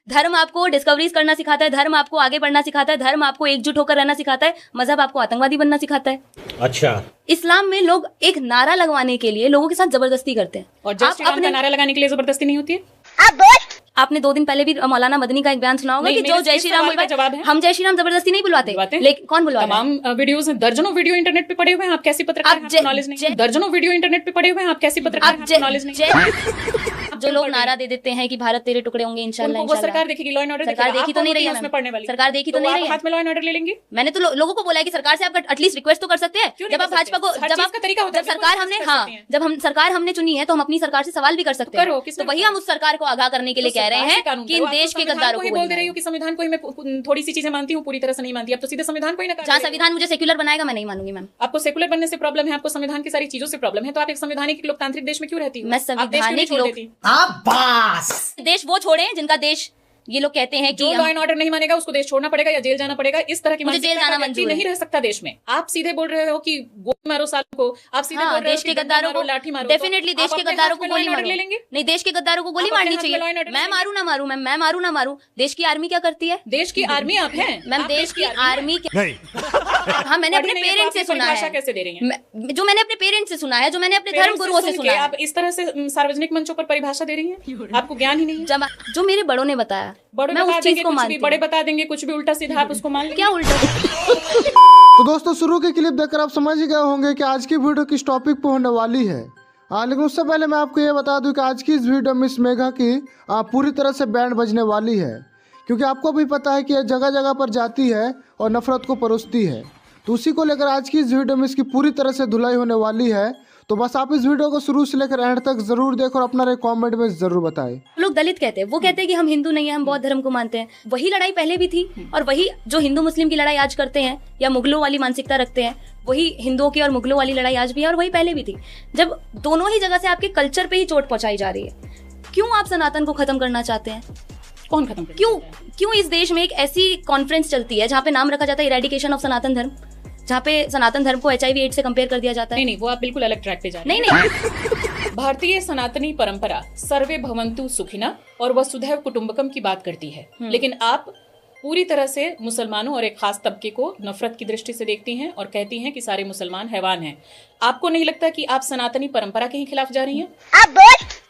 धर्म आपको डिस्कवरीज करना सिखाता है, धर्म आपको आगे बढ़ना सिखाता है, धर्म आपको एकजुट होकर रहना सिखाता है, मजहब आपको आतंकवादी बनना सिखाता है। अच्छा, इस्लाम में लोग एक नारा लगवाने के लिए लोगों के साथ जबरदस्ती करते हैं। और जय श्री राम का नारा लगाने के लिए जबरदस्ती नहीं होती है। आपने 2 दिन पहले भी मौलाना मदनी का एक बयान सुना होगा कि जो जय श्री राम बुलवाए, हम जय श्री राम जबरदस्ती नहीं बुलवाते, लेकिन कौन बुलवाता है? तमाम वीडियोस हैं, दर्जनों वीडियो इंटरनेट पे पड़े हुए हैं, आप कैसी पत्रकार हैं, नॉलेज नहीं है। दर्जनों वीडियो इंटरनेट पे पड़े हुए हैं, आप कैसी पत्रकार हैं, नॉलेज नहीं है। जो लोग नारा दे देते हैं कि भारत तेरे टुकड़े होंगे इंशाल्लाह, वो सरकार देखेगी, लॉ एंड ऑर्डर सरकार देखी तो नहीं रही है, उसमें पढ़ने वाली सरकार देखी तो नहीं रही है। हाथ में लॉ एंड ऑर्डर ले लेंगे। मैंने तो लोगों को बोला है कि सरकार से आप एटलीस्ट रिक्वेस्ट तो कर सकते हैं। जब आप भाजपा को, जब सरकार हमने, हाँ, जब हम सरकार हमने चुनी है तो हम अपनी सरकार से सवाल भी कर सकते हैं। तो वही हम उस सरकार को आगाह करने के लिए कह रहे हैं कि इन देश के गद्दारों को बोल दे रही हूँ कि संविधान को ही मैं थोड़ी सी चीजें मानती हूँ, पूरी तरह से नहीं मानती। अब तो सीधे संविधान को ही ना, जहाँ संविधान मुझे सेक्युलर बनाएगा मैं नहीं मानूंगी। मैम, आपको सेक्युलर बनने से प्रॉब्लम है, आपको संविधान की सारी चीजों से प्रॉब्लम है, तो आप एक संवैधानिक लोकतांत्रिक देश में क्यों रहती है? मैं संवैधानिक देश वो छोड़े जिनका देश ये लोग कहते हैं कि जो लॉ एंड ऑर्डर नहीं मानेगा उसको देश छोड़ना पड़ेगा या जेल जाना पड़ेगा। इस तरह की मुझे जेल जाना मंजूर नहीं रह सकता देश में। आप सीधे बोल रहे हो कि गोली मारो सालों को, आप सीधे बोल रहे हो देश के गद्दारों को लाठी मारो। डेफिनेटली देश के गद्दारों को गोली मारो। नहीं, देश के गद्दारों को गोली मारनी चाहिए। मैं मारू ना मारू, मैं मारू ना मारू, देश की आर्मी क्या करती है? देश की आर्मी आप हैं मैम, देश की आर्मी। हाँ, मैंने अपने पेरेंट्स से सुना है। कैसे दे रही है? जो मैंने अपने पेरेंट्स से सुना है, जो मैंने अपने धर्म गुरुओं से सुना है। आप इस तरह से सार्वजनिक मंचों पर परिभाषा दे रही हैं, आपको ज्ञान ही नहीं है। जो मेरे बड़ों ने बताया, मैं उस चीज को मानती हूँ। बड़े बता देंगे कुछ भी उल्टा सीधा, आप उसको मान लेंगे। क्या उल्टा? तो दोस्तों, शुरू की क्लिप देखकर आप समझ ही गए होंगे कि आज की वीडियो किस टॉपिक पे होने वाली है। लेकिन उससे पहले मैं आपको ये बता दूं कि आज की इस वीडियो में मिस मेघा की पूरी तरह से बैंड बजने वाली है, क्योंकि आपको भी पता है कि यह जगह जगह पर जाती है और नफरत को परोसती है। तो उसी को लेकर आज की इस वीडियो में इसकी पूरी तरह से धुलाई होने वाली है। तो बस आप इस वीडियो को शुरू से लेकर एंड तक जरूर देखो और अपना कमेंट में जरूर बताएं। लोग दलित कहते हैं, वो कहते हैं कि हम हिंदू नहीं है, हम बौद्ध धर्म को मानते हैं। वही लड़ाई पहले भी थी और वही जो हिंदू मुस्लिम की लड़ाई आज करते हैं या मुगलों वाली मानसिकता रखते हैं, वही हिंदुओं की और मुगलों वाली लड़ाई आज भी है और वही पहले भी थी। जब दोनों ही जगह से आपके कल्चर पे ही चोट पहुंचाई जा रही है, क्यों आप सनातन को खत्म करना चाहते हैं? कौन खत्म? क्यों इस देश में एक ऐसी कॉन्फ्रेंस चलती है जहाँ पे नाम रखा जाता है इरेडिकेशन ऑफ सनातन धर्म, जहाँ पे सनातन धर्म को HIV एड्स से कंपेयर कर दिया जाता है? नहीं, वो आप बिल्कुल अलग ट्रैक पे जा रहे हैं। नहीं। भारतीय सनातनी परंपरा सर्वे भवन्तु सुखिनः और वसुधैव कुटुंबकम की बात करती है, लेकिन आप पूरी तरह से मुसलमानों और एक खास तबके को नफरत की दृष्टि से देखती हैं और कहती हैं कि सारे मुसलमान हैवान हैं। आपको नहीं लगता कि आप सनातनी परंपरा के ही खिलाफ जा रही हैं?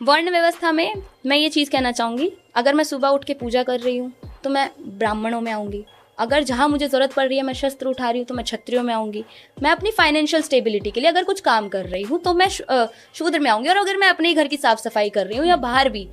वर्ण व्यवस्था में मैं ये चीज कहना चाहूंगी, अगर मैं सुबह उठ के पूजा कर रही हूँ तो मैं ब्राह्मणों में आऊंगी। अगर जहाँ मुझे जरूरत पड़ रही है मैं शस्त्र उठा रही हूँ तो मैं क्षत्रियों में आऊंगी। मैं अपनी फाइनेंशियल स्टेबिलिटी के लिए अगर कुछ काम कर रही हूँ तो मैं शूद्र में आऊंगी। और अगर मैं अपने घर की साफ सफाई कर रही हूँ या बाहर भी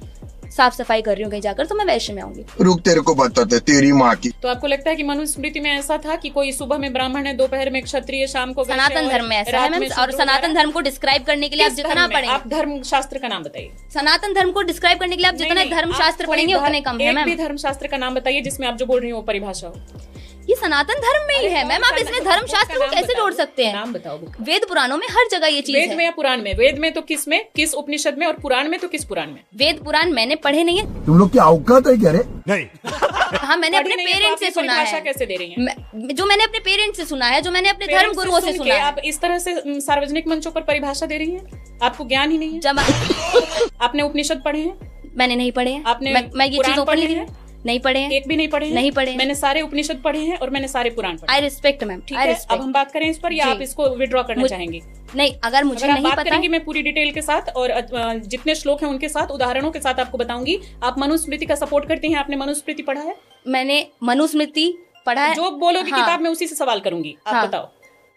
साफ सफाई कर रही हूँ कहीं जाकर तो मैं वैश्य में आऊंगी। रुक, तेरे को बताते तेरी माँ की। तो आपको लगता है कि मनुस्मृति में ऐसा था कि कोई सुबह में ब्राह्मण है, दोपहर में क्षत्रिय, शाम को सनातन धर्म में ऐसा है मैम। और सनातन धर्म को डिस्क्राइब करने के लिए आप जितना पढ़ेंगे, आप धर्म शास्त्र का नाम बताइए। सनातन धर्म को डिस्क्राइब करने के लिए आप जितना धर्म शास्त्र पढ़ेंगे उतने कम है मैम। एक भी धर्म शास्त्र का नाम बताइए जिसमें आप जो बोल रही हो वो परिभाषा हो। ये सनातन धर्म में ही है मैम। आप इसमें धर्म शास्त्र को कैसे जोड़ सकते हैं? नाम बताओ। वेद पुराणों में हर जगह ये चीज है। वेद में या पुराण में? वेद में तो किस में, किस उपनिषद में, और पुराण में तो किस पुराण में? वेद पुराण मैंने पढ़े नहीं है। तुम लोग क्या औकात है क्या रे? नहीं। हाँ, मैंने अपने पेरेंट्स से सुना है। कैसे दे रही हैं? जो मैंने अपने पेरेंट्स से सुना है, जो मैंने अपने धर्म गुरुओं से सुना है। आप इस तरह से सार्वजनिक मंचों पर परिभाषा दे रही हैं, आपको ज्ञान ही नहीं है। जब आपने उपनिषद पढ़े हैं? मैंने नहीं पढ़े हैं। आपने मैं ये चीज ओपनली नहीं पढ़े हैं। एक भी नहीं पढ़े हैं? नहीं पढ़े हैं। मैंने सारे उपनिषद पढ़े हैं और मैंने सारे पुराण पढ़े। I respect ma'am. ठीक है, अब हम बात करें इस पर या आप इसको विड्रॉ करना चाहेंगे? नहीं, अगर मुझे नहीं बात पता करेंगे मैं पूरी डिटेल के साथ और जितने श्लोक हैं उनके साथ उदाहरणों के साथ आपको बताऊंगी। आप मनुस्मृति का सपोर्ट करती हैं? आपने मनुस्मृति पढ़ा है? मैंने मनुस्मृति पढ़ा है। जो बोलोगी किताब में उसी से सवाल करूंगी। आप बताओ।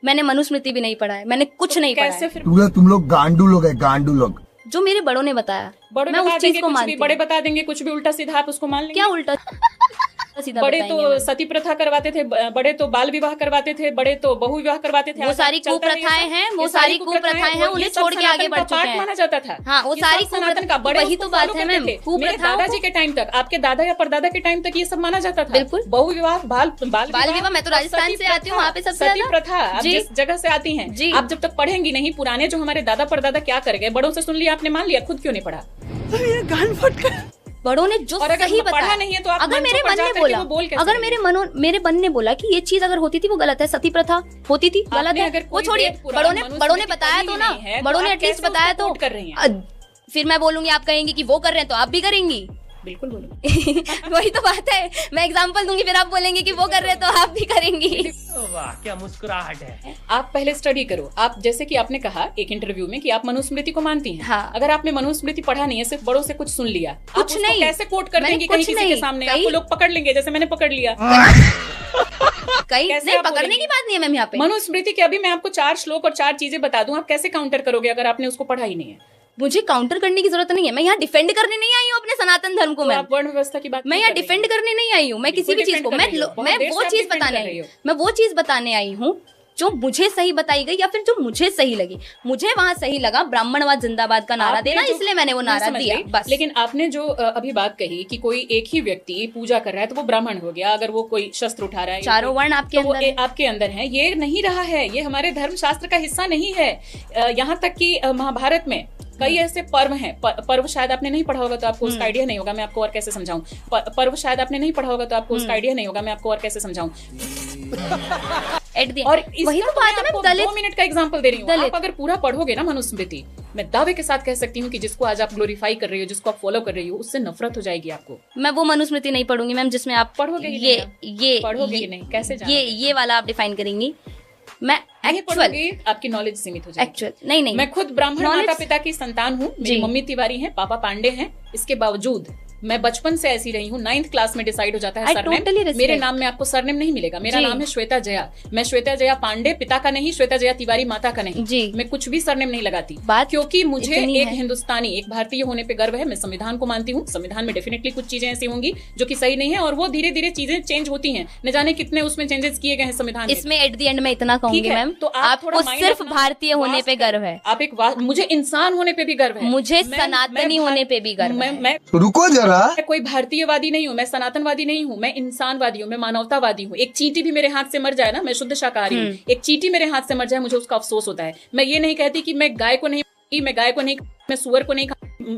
मैंने मनुस्मृति भी नहीं पढ़ा है, मैंने कुछ नहीं पढ़ा है। तुम लोग गांडू लोग है, गांडू लोग। जो मेरे बड़ों ने बताया, मैं उस चीज को मानती हूँ। बड़े बता देंगे कुछ भी उल्टा सीधा, आप उसको मान लेंगे? क्या उल्टा सीधा? बड़े तो सती प्रथा करवाते थे, बड़े तो बाल विवाह करवाते थे, बड़े तो बहु विवाह करवाते थे। वो सारी कुप्रथाएं हैं, वो सारी कुप्रथाएं हैं, उन्हें छोड़ के आगे बढ़ चुके हैं। माना जाता था। हाँ, वो सारी सनातन का बड़े वही तो बात है मैम। दादाजी के टाइम तक, आपके दादा या परदादा के टाइम तक ये सब माना जाता था। बिल्कुल। बहु विवाह, बाल विवाह। मैं तो राजस्थान से आती हूँ, वहाँ पे सबसे सती प्रथा। जिस जगह से आती है, आप जब तक पढ़ेंगी नहीं पुराने जो हमारे दादा परदादा क्या कर गए, बड़ों से सुन लिया आपने, मान लिया, खुद क्यों नहीं पढ़ा? बड़ों ने जो सही बताया नहीं है तो आप अगर मेरे मन ने बोला, अगर मेरे मन ने बोला कि ये चीज अगर होती थी वो गलत है, सती प्रथा होती थी गलत है, वो छोड़िए। बड़ों ने बताया तो ना, बड़ों ने एटलीस्ट बताया तो। फिर मैं बोलूंगी, आप कहेंगी कि वो कर रहे हैं तो आप भी करेंगी। बिल्कुल बोलो। वही तो बात है, मैं एग्जांपल दूंगी फिर आप बोलेंगे कि वो कर रहे हैं तो आप भी करेंगी। वाह क्या मुस्कुराहट है। आप पहले स्टडी करो। आप जैसे कि आपने कहा एक इंटरव्यू में कि आप मनुस्मृति को मानती हैं। हाँ। अगर आपने मनुस्मृति पढ़ा नहीं है, सिर्फ बड़ों से कुछ सुन लिया, आप कुछ उसको नहीं, कैसे कोट कर मैंने देंगे कहीं कुछ किसी के नहीं, सामने? कहीं- आपको लोग पकड़ लेंगे जैसे मैंने पकड़ लिया। कहीं कैसे नहीं, आप पकड़ने बोलेंगे? की बात नहीं है मैम यहाँ पे। मनुस्मृति के अभी मैं आपको 4 श्लोक और 4 चीजें बता दूं, आप कैसे काउंटर करोगे अगर आपने उसको पढ़ा ही नहीं है? मुझे काउंटर करने की जरूरत नहीं है, मैं यहाँ डिफेंड करने नहीं आई हूँ अपने सनातन धर्म को। तो मैम आप वर्ण व्यवस्था की बात मैं क्यों यहाँ कर रही डिफेंड हैं? करने नहीं आई हूँ, मैं किसी भी बिल्कुल चीज को, defend कर रही हो। मैं बहुत देर वो से आप चीज defend बताने कर आई रही हूँ, हो। मैं वो चीज बताने आई हूँ जो मुझे सही बताई गई या फिर जो मुझे सही लगी। मुझे वहां सही लगा ब्राह्मणवाद जिंदाबाद का नारा आपने देना, जो- इसलिए मैंने वो मैं नारा समझ दिया गई, बस। लेकिन आपने जो अभी बात कही कि कोई एक ही व्यक्ति पूजा कर रहा है तो वो ब्राह्मण हो गया, अगर वो कोई शस्त्र उठा रहा है, चारों वर्ण आपके तो वो अंदर है। आपके अंदर है। ये नहीं रहा है, ये हमारे धर्म शास्त्र का हिस्सा नहीं है। यहाँ तक कि महाभारत में कई ऐसे पर्व हैं। पर्व शायद आपने नहीं पढ़ा होगा तो आपको उसका आइडिया नहीं होगा, मैं आपको और कैसे समझाऊं। पर्व शायद आपने नहीं पढ़ा होगा तो आपको उसका आइडिया नहीं होगा, मैं आपको और कैसे समझाऊं। At the end, और वही तो बात है मैं ना, दलित 2 मिनट का एग्जांपल दे रही हूँ। दलित। आप अगर पूरा पढ़ोगे ना मनुस्मृति, मैं दावे के साथ कह सकती हूँ कि जिसको आज आप ग्लोरीफाई कर रही हो, जिसको आप फॉलो कर रही हो, उससे नफरत हो जाएगी आपको। मैं वो मनुस्मृति नहीं पढ़ूंगी मैम जिसमें आप पढ़ोगे ही ये नहीं ये पढ़ोगे ही ये- नहीं, कैसे ये जानोगे? ये वाला आप डिफाइन करेंगी। मैं नहीं एक्चुअल पढ़ोगे, आपकी नॉलेज सीमित हो जाएगी। एक्चुअल नहीं मैं खुद ब्राह्मण Knowledge- माता पिता की संतान हूँ। मेरी जी। मम्मी तिवारी हैं, पापा पांडे हैं। इसके बावजूद मैं बचपन से ऐसी रही हूँ। 9th क्लास में डिसाइड हो जाता है I सरनेम। totally respect. मेरे नाम में आपको सरनेम नहीं मिलेगा। मेरा जी। नाम है श्वेता जया। मैं श्वेता जया पांडे पिता का नहीं, श्वेता जया तिवारी माता का नहीं। जी। मैं कुछ भी सरनेम नहीं लगाती। बात क्योंकि मुझे इतनी एक है। हिंदुस्तानी, एक भारतीय होने पे गर्व है। मैं संविधान को मानती हूँ। संविधान में डेफिनेटली कुछ चीजें ऐसी होंगी जो कि सही नहीं है, और वो धीरे धीरे चीजें चेंज होती हैं। न जाने कितने उसमें चेंजेस किए गए हैं संविधान में। इसमें एट द एंड में इतना कहूंगी ठीक है, मैम, तो आप थोड़ा आपको mind सिर्फ अपना भारतीय होने वास्ट पे करें। गर्व है, आप मुझे इंसान होने पे भी गर्व है। मुझे मैं- सनातनी मैं होने पे भी गर्व है। मैं रुको जरा। कोई भारतीयवादी नहीं हूँ, मैं सनातनवादी नहीं हूँ, मैं इंसानवादी हूँ, मैं मानवतावादी हूँ। एक चींटी भी मेरे हाथ से मर जाए ना, मैं शुद्ध शाकाहारी हूँ, एक चींटी मेरे हाथ से मर जाए मुझे उसका अफसोस होता है। मैं ये नहीं कहती कि मैं गाय को नहीं, मैं सुअर को नहीं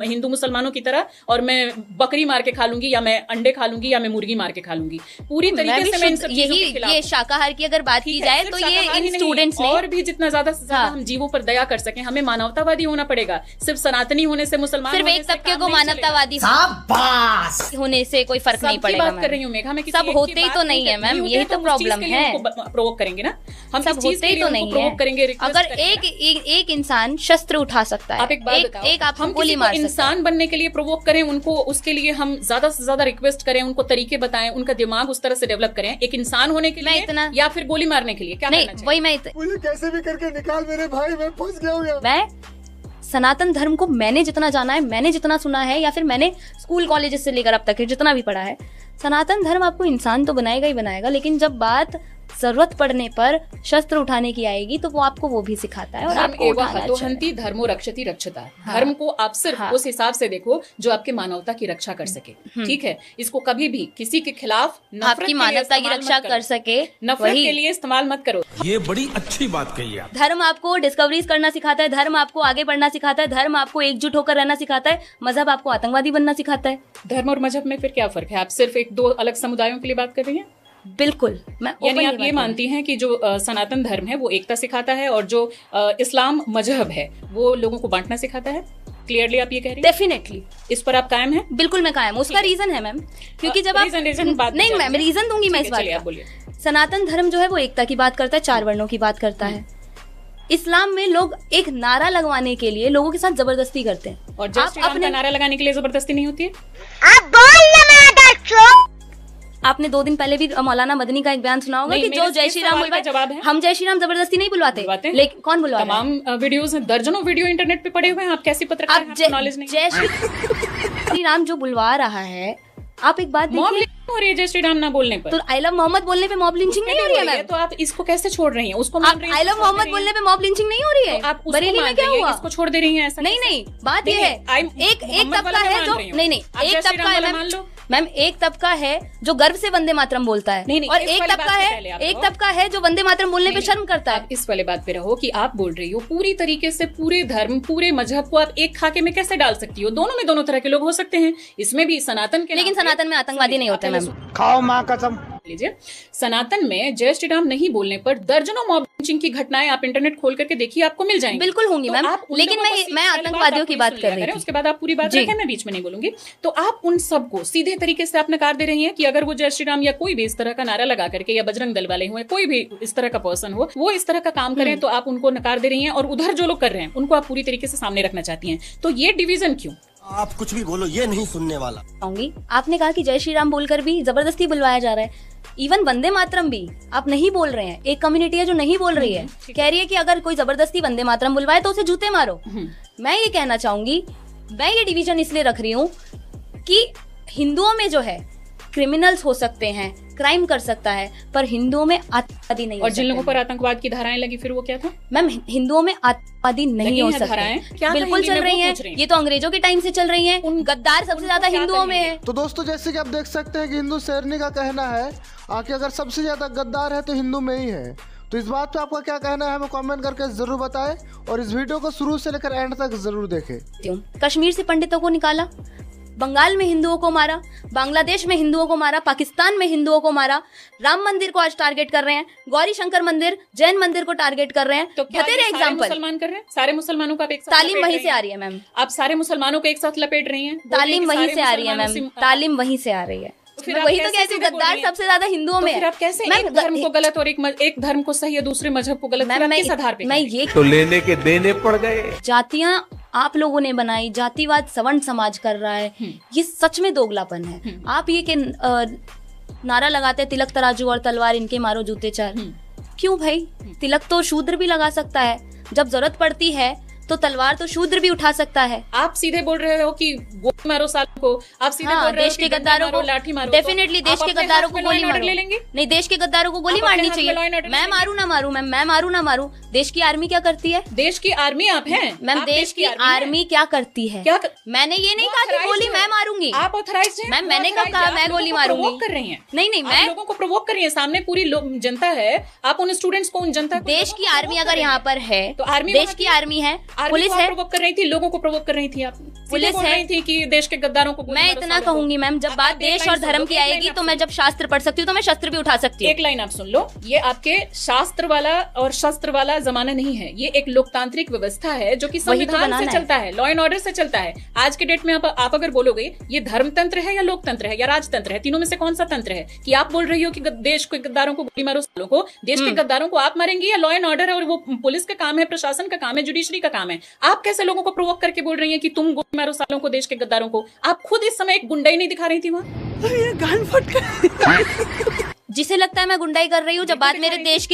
हिंदू मुसलमानों की तरह, और मैं बकरी मार के खा लूंगी, या मैं अंडे खा लूंगी, या मैं मुर्गी मार के खा लूंगी। पूरी तरीके से मैं इन सब चीजों के खिलाफ ये हूं। शाकाहार की अगर बात की ठीक है, जाए सिर्फ तो ये शाकाहारी इन नहीं, स्टूडेंट्स ने और भी जितना ज्यादा से ज्यादा हाँ। हम जीवों पर दया कर सकें, हमें मानवतावादी होना पड़ेगा। सिर्फ सनातनी होने से, मुसलमान सिर्फ होने एक से तबके काम को नहीं चलेगा। मानवतावादी होने से कोई फर्क नहीं सबकी पड़ेगा बात मैम। कर रही हूँ मेघा, मैं किसी सब एक की होते ही बात तो नहीं है करती। मैम, होते यही तो तो उस चीज प्रॉब्लम के लिए है। उनको प्रोवोक करेंगे ना, हम सब किस चीज होते के ही लिए तो उनको नहीं प्रोवोक है। करेंगे, request अगर करेंगे। एक इंसान शस्त्र उठा सकता है, आप एक बात बताओ, एक आपको हम गोली किसी को मार सकता है। इंसान बनने के लिए प्रोवोक करें उनको, उसके लिए हम ज्यादा से ज्यादा रिक्वेस्ट करें, उनको तरीके बताएं, उनका दिमाग उस तरह से डेवलप करें, एक इंसान होने के मैं लिए इतना- या फिर गोली मारने के लिए, क्या नहीं करना चाहिए? वही मुझे कैसे भी करके निकाल मेरे भाई, मैं फंस गया हूँ। मैं सनातन धर्म को मैंने जितना जाना है, मैंने जितना सुना है, या फिर मैंने स्कूल कॉलेजेस से लेकर अब तक है जितना भी पढ़ा है, सनातन धर्म आपको इंसान तो बनाएगा ही बनाएगा, लेकिन जब बात जरूरत पड़ने पर शस्त्र उठाने की आएगी तो वो आपको वो भी सिखाता है। और धर्म आपको एवं उठाना अच्छा है। हतोहंति धर्मो रक्षति रक्षता। हाँ। धर्म को आप सिर्फ हाँ। उस हिसाब से देखो जो आपके मानवता की रक्षा कर सके। ठीक है, इसको कभी भी किसी के खिलाफ नफरत आपकी के लिए मानवता की इस्तेमाल रक्षा मत कर करो। सके, नफरत वही के लिए इस्तेमाल मत करो। ये बड़ी अच्छी बात कही आप। धर्म आपको डिस्कवरीज करना सिखाता है, धर्म आपको आगे बढ़ना सिखाता है, धर्म आपको एकजुट होकर रहना सिखाता है, मजहब आपको आतंकवादी बनना सिखाता है। धर्म और मजहब में फिर क्या फर्क है? आप सिर्फ एक दो अलग समुदायों के लिए बात कर रही हैं? बिल्कुल, मैं यानी openly आप बात ये कर मानती हैं कि जो सनातन धर्म है वो एकता सिखाता है, और जो इस्लाम मजहब है वो लोगों को बांटना सिखाता है? क्लियरली आप ये कह रही हैं? डेफिनेटली, इस पर आप कायम हैं? बिल्कुल मैं कायम हूं। उसका रीजन है मैम, क्योंकि जब आप रीजन बात नहीं मैम, रीजन दूंगी मैं इस बात चलिए आप का। बोलिए। सनातन धर्म जो है वो एकता की बात करता है, 4 वर्णों की बात करता है। इस्लाम में लोग एक नारा लगवाने के लिए लोगों के साथ जबरदस्ती करते हैं, और जय श्री राम का नारा लगाने के लिए जबरदस्ती नहीं होती है? आपने 2 दिन पहले भी मौलाना मदनी का एक बयान सुना होगा नहीं, कि मेरे जो जय इस श्री राम सवाल का बुलवाए, जवाब है। हम जय श्री राम जबरदस्ती नहीं बुलवाते, बुलवाते हैं। लेकिन कौन बुलवा रहा है? तमाम वीडियोस हैं, दर्जनों वीडियो इंटरनेट पे पड़े हुए हैं। आप कैसी पत्रकार हैं? आप आपको नॉलेज नहीं? जय श्री राम जो बुलवा रहा है, आप एक बात मॉब देखिए, लिंचिंग हो रही है जय श्री राम ना बोलने पर। तो आई लव मोहम्मद बोलने पे मॉब लिंचिंग नहीं हो रही है मैम? तो आप इसको कैसे छोड़ रही हैं? उसको मान आप रही हैं, आई लव इसको छोड़ मोहम्मद रही बोलने हैं। पे मॉब लिंचिंग नहीं हो रही है? तो आप उसको बरेली में मान क्या रही हैं, हुआ? इसको छोड़ दे रही हैं ऐसा? नहीं नहीं, बात ये है, एक मोहम्मद तबका वाला है मैं जो मान रही हूँ। नहीं आप एक जय श्री तबका राम है वाला मैम, मान लो। मैम एक तबका है जो गर्व से वंदे मातरम बोलता है, नहीं, नहीं, और इस एक वाली तबका बात से है, पहले आप एक रहो। तबका है जो वंदे मातरम बोलने पे नहीं, शर्म करता है। आप इस वाले बात पे रहो कि आप बोल रही हो पूरी तरीके से पूरे धर्म, पूरे मजहब को आप एक खाके में कैसे डाल सकती हो? दोनों में दोनों तरह के लोग हो सकते हैं। इसमें भी सनातन के लेकिन नाम पे- सनातन में आतंकवादी नहीं होते मैम। खाओ माँ कसम। लीजिए, सनातन में जय श्री राम नहीं बोलने पर दर्जनों मॉब लिंचिंग की घटनाएं आप इंटरनेट खोल करके देखिए, आपको मिल जाएंगी। बिल्कुल होंगी तो मैम, आप उन लेकिन लोगों को मैं आतंकवादियों की बात कर रही थी। उसके बाद आप पूरी बात रखें, मैं बीच में नहीं बोलूंगी। तो आप उन सबको सीधे तरीके से आप नकार दे रही हैं कि अगर वो जय श्री राम या कोई भी इस तरह का नारा लगा करके, या बजरंग दल वाले हुए, कोई भी इस तरह का पर्सन हो, वो इस तरह का काम करें तो आप उनको नकार दे रही हैं, और उधर जो लोग कर रहे हैं उनको आप पूरी तरीके से सामने रखना चाहती हैं। तो ये डिवीजन क्यों? आप कुछ भी बोलो, ये नहीं सुनने वाला। आपने कहा कि जय श्री राम बोलकर भी जबरदस्ती बुलवाया जा रहा है। इवन वंदे मातरम भी आप नहीं बोल रहे हैं। एक कम्युनिटी है जो नहीं बोल रही है, कह रही है कि अगर कोई जबरदस्ती वंदे मातरम बुलवाए तो उसे जूते मारो। मैं ये कहना चाहूंगी, मैं ये डिवीजन इसलिए रख रही हूँ कि हिंदुओं में जो है क्रिमिनल्स हो सकते हैं, क्राइम कर सकता है, पर हिंदुओं में आतंकवादी नहीं हो और जिन लोगों पर आतंकवाद की धाराएं लगी, फिर वो क्या था? मैम, हिंदुओं में आतंकवादी नहीं हो सकते। बिल्कुल चल रही हैं, ये तो अंग्रेजों के टाइम से चल रही हैं। गद्दार सबसे ज्यादा हिंदुओं में है। तो दोस्तों, जैसे कि आप देख सकते हैं कि हिंदू शेरनी का कहना है कि अगर सबसे ज्यादा गद्दार है तो हिंदू में ही है। तो इस बात पे आपका क्या कहना है, हमें कमेंट करके जरूर बताएं, और इस वीडियो को शुरू से लेकर एंड तक जरूर देखें। कश्मीर से पंडितों को निकाला, बंगाल में हिंदुओं को मारा, बांग्लादेश में हिंदुओं को मारा, पाकिस्तान में हिंदुओं को मारा, राम मंदिर को आज टारगेट कर रहे हैं, गौरी शंकर मंदिर, जैन मंदिर को टारगेट कर रहे हैं। तो क्या तेरे एग्जाम्पल मुसलमान कर रहे हैं? सारे मुसलमानों का एक साथ तालीम वहीं से आ रही है मैम। आप सारे मुसलमानों को एक साथ लपेट रही हैं। तालीम वहीं से आ रही है मैम, तालीम वहीं से आ रही है। फिर वही तो कहती हूँ, गद्दार सबसे ज्यादा हिंदुओं में है। फिर आप कैसे एक धर्म को गलत और एक धर्म को सही और दूसरे मजहब को गलत, किस आधार पे? मैं ये तो लेने के देने पड़ गए। जातियां आप लोगों ने बनाई, जातिवाद सवर्ण समाज कर रहा है, ये सच में दोगलापन है। आप ये कि नारा लगाते हैं तिलक तराजू और तलवार इनके मारो जूते चार। क्यों भाई? तिलक तो शूद्र भी लगा सकता है, जब जरूरत पड़ती है तो तलवार तो शूद्र भी उठा सकता है। आप सीधे बोल रहे हो कि गोली मारो सालों को, आप सीधे बोल रहे हो देश के गद्दारों को लाठी मारो। डेफिनेटली देश के गद्दारों को गोली मारो। ले लेंगे? नहीं, देश के गद्दारों को गोली मारनी चाहिए। मैं मारू ना मारू मैम, मैं मारू ना मारू। देश की आर्मी क्या करती है? देश की आर्मी आप हैं मैम, देश की आर्मी क्या करती है? मैंने ये नहीं कहा कि गोली मैं मारूंगी। आप ऑथराइज्ड हैं? मैम, मैंने कब कहा मैं गोली मारूंगी? कर रही हैं। नहीं, मैं लोगों को प्रोवोक कर रही हैं, सामने पूरी जनता है। आप उन स्टूडेंट्स को, उन जनता को, देश की आर्मी अगर यहाँ पर है तो आर्मी, देश की आर्मी है, पुलिस है, रही थी, लोगों को प्रोवोक कर रही थी। आप पुलिस है रही थी कि देश के गद्दारों को। मैं इतना कहूंगी मैम, जब बात देश और धर्म की आएगी तो मैं जब शास्त्र पढ़ सकती हूँ तो मैं शस्त्र भी उठा सकती हूँ। एक लाइन आप सुन लो, ये आपके शास्त्र वाला और शस्त्र वाला जमाना नहीं है। ये एक लोकतांत्रिक व्यवस्था है जो कि संविधान से चलता है, लॉ एंड ऑर्डर से चलता है। आज के डेट में आप अगर बोलोगे ये धर्मतंत्र है या लोकतंत्र है या राजतंत्र है, तीनों में से कौन सा तंत्र है? कि आप बोल रही हो कि देश के गद्दारों को गोली मारो सालों को, देश के गद्दारों को आप मारेंगी, या लॉ एंड ऑर्डर है और वो पुलिस का काम है, प्रशासन का काम है, जुडिशरी का काम है। आप कैसे लोगों को प्रोवोक करके बोल रही हैं कि तुम गोली मारो सालों को, देश के गद्दारों को? आप खुद इस समय एक गुंडाई नहीं दिखा रही थी वहाँ? जिसे लगता है मैं गुंडाई कर रही हूँ, जब बात मेरे देश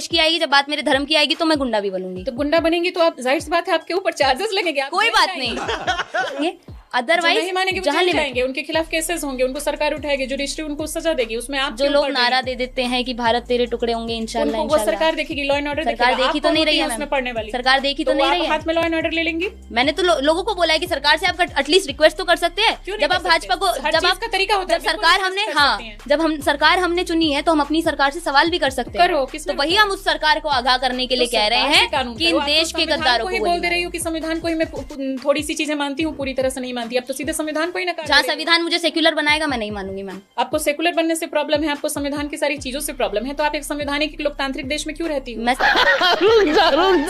की आएगी, जब बात मेरे धर्म की आएगी तो मैं गुंडा भी बनूंगी। तो गुंडा बनेंगी तो आप, जाहिर सी बात है, आपके ऊपर चार्जेस लगेंगे। कोई बात नहीं। अदरवाइज नहीं मानेंगे जहाँ जाएंगे, उनके खिलाफ केसेस होंगे, उनको सरकार उठाएगी, जुडिशरी उनको सजा देगी। उसमें आप जो लोग नारा दे देते हैं कि भारत तेरे टुकड़े होंगे, इंशाल्लाह वो सरकार देखेगी, लॉ एंड ऑर्डर सरकार देखी तो नहीं रही है उसमें पढ़ने वाली सरकार देखी तो नहीं रही है। हाथ में लॉ एंड ऑर्डर ले लेंगी। मैंने तो लोगों को बोला है कि सरकार से आप एटलीस्ट रिक्वेस्ट तो कर सकते हैं। जब आप भाजपा को, जब आप तरीका होता है, सरकार हमने, जब हम सरकार हमने चुनी है तो हम अपनी सरकार से सवाल भी कर सकते हैं। तो वही हम उस सरकार को आगाह करने के लिए कह रहे हैं कि इन देश के गद्दारों को बोल दे रही हूँ कि संविधान को ही मैं थोड़ी सी चीजें मानती हूँ, पूरी तरह से नहीं मानती। अब तो सीधे संविधान को ही ना, जहाँ संविधान मुझे सेक्युलर बनाएगा मैं नहीं मानूंगी। मैम, आपको सेक्युलर बनने से प्रॉब्लम है, आपको संविधान की सारी चीजों से प्रॉब्लम है, तो आप एक संवैधानिक लोकतांत्रिक देश में क्यों रहती हो?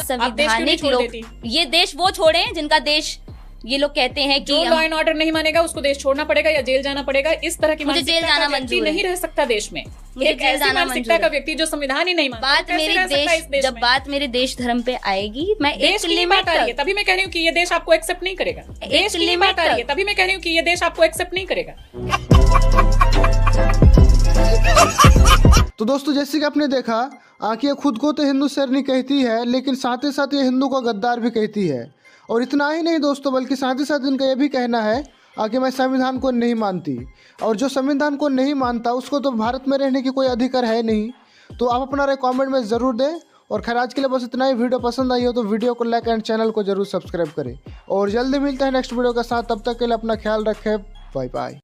संवैधानिक लोग, ये देश वो छोड़े जिनका देश ये लोग कहते हैं कि जो लॉ एंड ऑर्डर नहीं मानेगा उसको देश छोड़ना पड़ेगा या जेल जाना पड़ेगा। इस तरह की मुझे जेल जाना मंजूर नहीं रह सकता देश में। मुझे जेल जाना मानसिकता का व्यक्ति जो संविधान ही नहीं मानता, बात मेरे देश, जब बात मेरे देश धर्म पे आएगी, मैं एक लिमिट आ रही है, तभी मैं कह रही हूँ कि ये देश आपको एक्सेप्ट नहीं करेगा। एक लिमिट आ रही है, तभी मैं कह रही हूँ कि ये देश आपको एक्सेप्ट नहीं करेगा। तो दोस्तों, जैसे कि आपने देखा कि ये खुद को तो हिंदू शेरनी कहती है, लेकिन साथ ही साथ ये हिंदू को गद्दार भी कहती है। और इतना ही नहीं दोस्तों, बल्कि साथ ही साथ इनका ये भी कहना है कि मैं संविधान को नहीं मानती, और जो संविधान को नहीं मानता उसको तो भारत में रहने की कोई अधिकार है नहीं। तो आप अपना राय कमेंट में ज़रूर दें। और खैर, आज के लिए बस इतना ही। वीडियो पसंद आई हो तो वीडियो को लाइक एंड चैनल को जरूर सब्सक्राइब करें, और जल्दी मिलते हैं नेक्स्ट वीडियो के साथ। तब तक के लिए अपना ख्याल रखें। Bye bye.